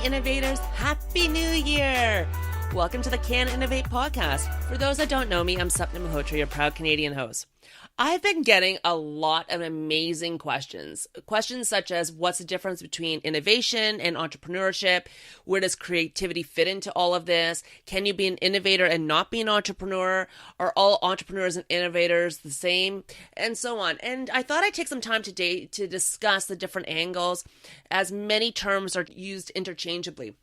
Innovators, Happy New Year! Welcome to the Can Innovate podcast. For those that don't know me, I'm Sapna Malhotra, your proud Canadian host. I've been getting a lot of amazing questions. Questions such as, what's the difference between innovation and entrepreneurship? Where does creativity fit into all of this? Can you be an innovator and not be an entrepreneur? Are all entrepreneurs and innovators the same? And so on. And I thought I'd take some time today to discuss the different angles, as many terms are used interchangeably.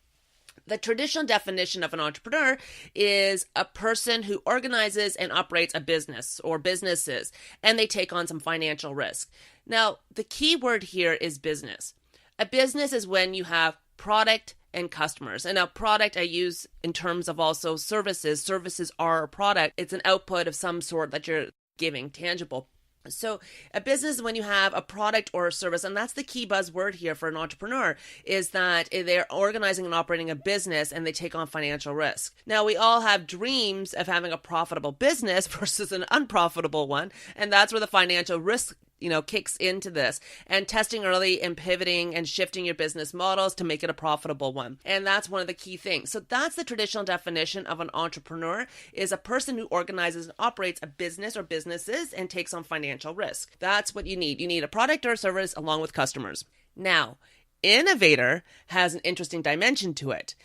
The traditional definition of an entrepreneur is a person who organizes and operates a business or businesses, and they take on some financial risk. Now, the key word here is business. A business is when you have product and customers. And now product I use in terms of also services. Services are a product. It's an output of some sort that you're giving, tangible. So a business is when you have a product or a service, and that's the key buzzword here for an entrepreneur, is that they're organizing and operating a business and they take on financial risk. Now, we all have dreams of having a profitable business versus an unprofitable one, and that's where the financial risk kicks into this, and testing early and pivoting and shifting your business models to make it a profitable one. And that's one of the key things. So that's the traditional definition of an entrepreneur, is a person who organizes and operates a business or businesses and takes on financial risk. That's what you need. You need a product or a service along with customers. Now, innovator has an interesting dimension to it.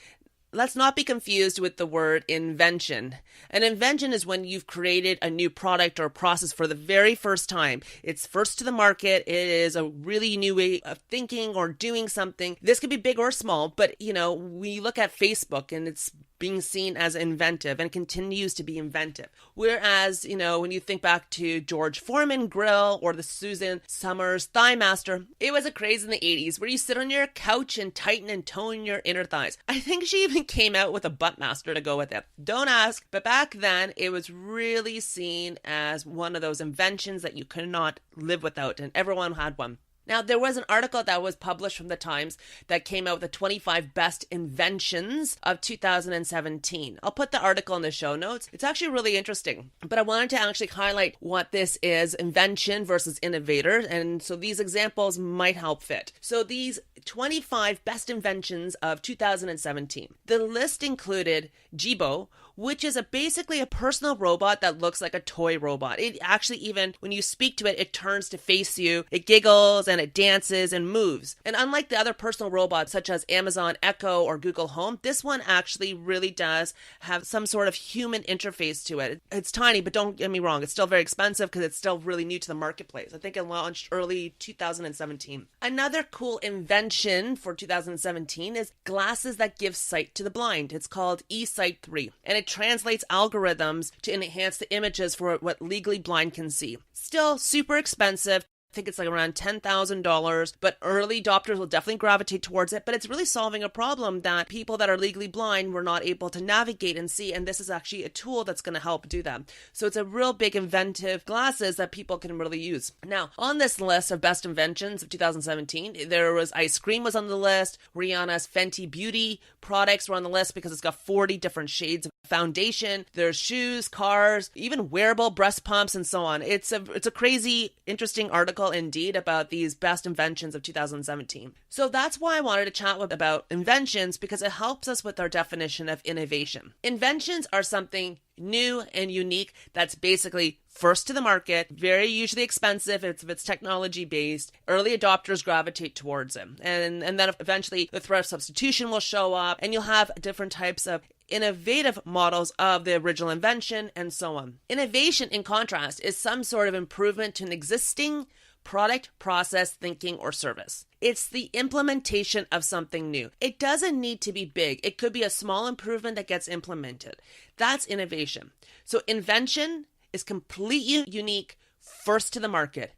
Let's not be confused with the word invention. An invention is when you've created a new product or process for the very first time. It's first to the market. It is a really new way of thinking or doing something. This could be big or small, but we look at Facebook and it's being seen as inventive and continues to be inventive. Whereas, when you think back to George Foreman grill or the Susan Summers Thigh Master, it was a craze in the 80s where you sit on your couch and tighten and tone your inner thighs. I think she even came out with a butt master to go with it. Don't ask, but back then it was really seen as one of those inventions that you could not live without, and everyone had one. Now, there was an article that was published from the Times that came out with the 25 best inventions of 2017. I'll put the article in the show notes. It's actually really interesting, but I wanted to actually highlight what this is, invention versus innovator, and so these examples might help fit. So these 25 best inventions of 2017. The list included Jibo, which is basically a personal robot that looks like a toy robot. It actually, even when you speak to it, it turns to face you, it giggles and it dances and moves. And unlike the other personal robots such as Amazon Echo or Google Home, this one actually really does have some sort of human interface to it. It's tiny, but don't get me wrong, it's still very expensive because it's still really new to the marketplace. I think it launched early 2017. Another cool invention for 2017 is glasses that give sight to the blind. It's called eSight 3, and it translates algorithms to enhance the images for what legally blind can see. Still super expensive. I think it's like around $10,000, but early adopters will definitely gravitate towards it. But it's really solving a problem that people that are legally blind were not able to navigate and see. And this is actually a tool that's going to help do that. So it's a real big inventive glasses that people can really use. Now, on this list of best inventions of 2017, there was ice cream was on the list. Rihanna's Fenty Beauty products were on the list because it's got 40 different shades of foundation. There's shoes, cars, even wearable breast pumps, and so on. It's a crazy, interesting article indeed about these best inventions of 2017. So that's why I wanted to chat about inventions, because it helps us with our definition of innovation. Inventions are something new and unique that's basically first to the market, very usually expensive if it's technology based. Early adopters gravitate towards them. And then eventually the threat of substitution will show up, and you'll have different types of innovative models of the original invention, and so on. Innovation, in contrast, is some sort of improvement to an existing product, process, thinking, or service. It's the implementation of something new. It doesn't need to be big. It could be a small improvement that gets implemented. That's innovation. So invention is completely unique, first to the market.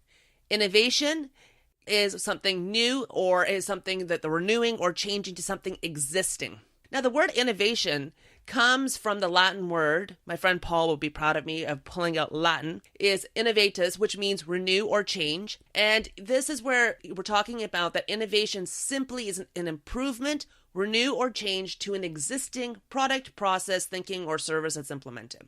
Innovation is something new, or is something that they're renewing or changing to something existing. Now, the word innovation comes from the Latin word, my friend Paul will be proud of me of pulling out Latin, is innovatus, which means renew or change. And this is where we're talking about that innovation simply is an improvement, renew or change to an existing product, process, thinking, or service that's implemented.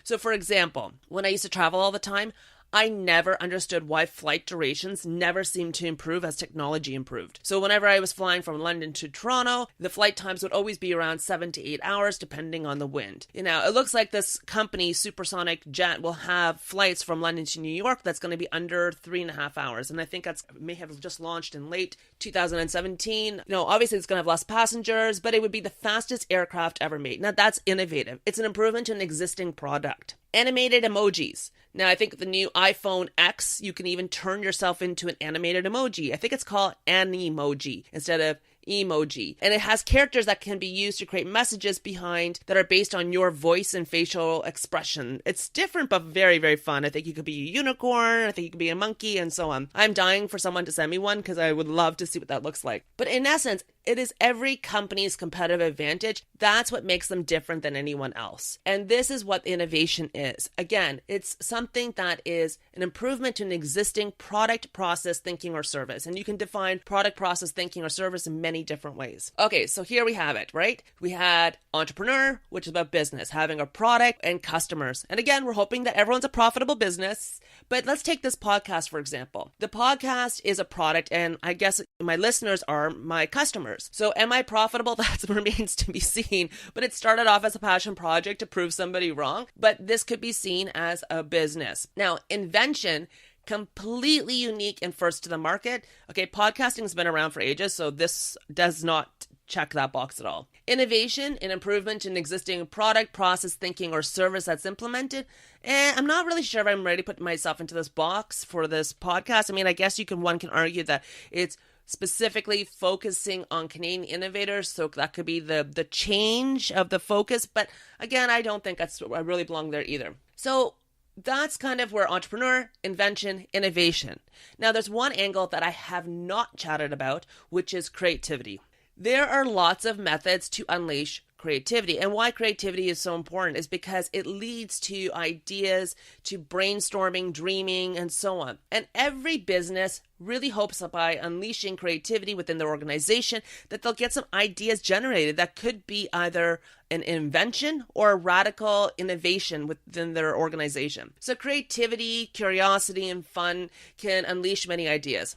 So for example, when I used to travel all the time, I never understood why flight durations never seemed to improve as technology improved. So whenever I was flying from London to Toronto, the flight times would always be around 7 to 8 hours depending on the wind. It looks like this company, Supersonic Jet, will have flights from London to New York that's going to be under 3.5 hours. And I think that's may have just launched in late 2017. Obviously it's going to have less passengers, but it would be the fastest aircraft ever made. Now that's innovative. It's an improvement to an existing product. Animated emojis. Now, I think the new iPhone X, you can even turn yourself into an animated emoji. I think it's called Animoji instead of emoji. And it has characters that can be used to create messages behind that are based on your voice and facial expression. It's different, but very, very fun. I think you could be a unicorn. I think you could be a monkey and so on. I'm dying for someone to send me one because I would love to see what that looks like. But in essence, it is every company's competitive advantage. That's what makes them different than anyone else. And this is what innovation is. Again, it's something that is an improvement to an existing product, process, thinking, or service. And you can define product, process, thinking, or service in many different ways. Okay, so here we have it, right? We had entrepreneur, which is about business, having a product and customers. And again, we're hoping that everyone's a profitable business. But let's take this podcast, for example. The podcast is a product, and I guess my listeners are my customers. So am I profitable? That remains to be seen. But it started off as a passion project to prove somebody wrong. But this could be seen as a business. Now, invention, completely unique and first to the market. Okay, podcasting's been around for ages, so this does not check that box at all. Innovation, an improvement in existing product, process, thinking, or service that's implemented. And I'm not really sure if I'm ready to put myself into this box for this podcast. I mean, I guess one can argue that it's specifically focusing on Canadian innovators, so that could be the change of the focus. But again, I don't think I really belong there either. So that's kind of where entrepreneur, invention, innovation. Now, there's one angle that I have not chatted about, which is creativity. There are lots of methods to unleash creativity. And why creativity is so important is because it leads to ideas, to brainstorming, dreaming, and so on. And every business really hopes that by unleashing creativity within their organization, that they'll get some ideas generated that could be either an invention or a radical innovation within their organization. So creativity, curiosity, and fun can unleash many ideas.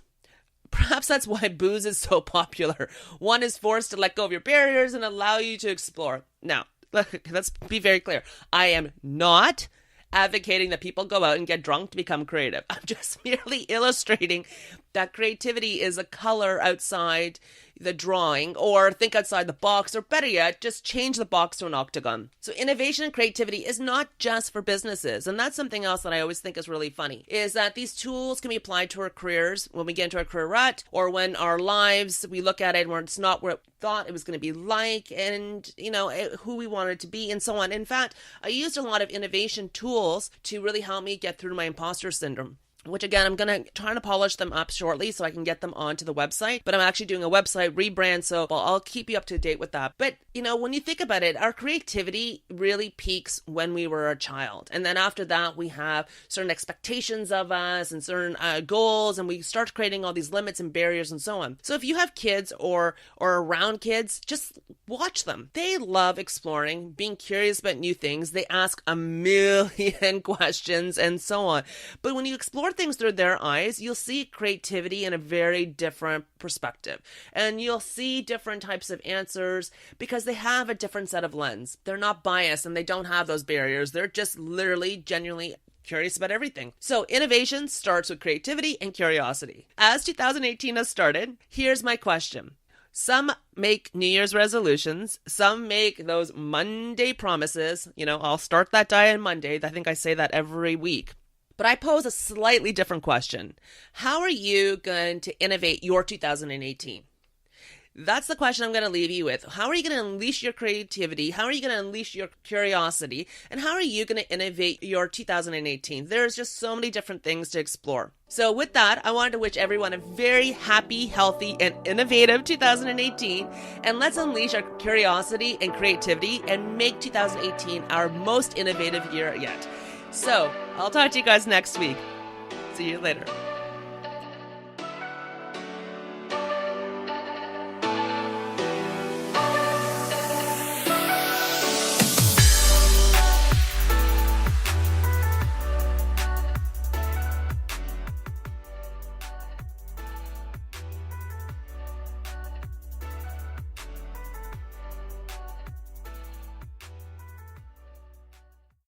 Perhaps that's why booze is so popular. One is forced to let go of your barriers and allow you to explore. Now, let's be very clear. I am not advocating that people go out and get drunk to become creative. I'm just merely illustrating that creativity is a color outside the drawing, or think outside the box, or better yet, just change the box to an octagon. So innovation and creativity is not just for businesses. And that's something else that I always think is really funny, is that these tools can be applied to our careers when we get into our career rut, or when our lives, we look at it where it's not what we thought it was going to be like, and who we wanted to be, and so on. In fact, I used a lot of innovation tools to really help me get through my imposter syndrome, which again, I'm going to try to polish them up shortly so I can get them onto the website. But I'm actually doing a website rebrand, so I'll keep you up to date with that. But, when you think about it, our creativity really peaks when we were a child. And then after that, we have certain expectations of us and certain goals, and we start creating all these limits and barriers and so on. So if you have kids or around kids, just watch them. They love exploring, being curious about new things. They ask a million questions and so on. But when you explore things through their eyes, you'll see creativity in a very different perspective. And you'll see different types of answers because they have a different set of lens. They're not biased and they don't have those barriers. They're just literally, genuinely curious about everything. So innovation starts with creativity and curiosity. As 2018 has started, here's my question. Some make New Year's resolutions. Some make those Monday promises. I'll start that diet on Monday. I think I say that every week. But I pose a slightly different question. How are you going to innovate your 2018? That's the question I'm going to leave you with. How are you going to unleash your creativity? How are you going to unleash your curiosity? And how are you going to innovate your 2018? There's just so many different things to explore. So with that, I wanted to wish everyone a very happy, healthy, and innovative 2018. And let's unleash our curiosity and creativity and make 2018 our most innovative year yet. So I'll talk to you guys next week. See you later.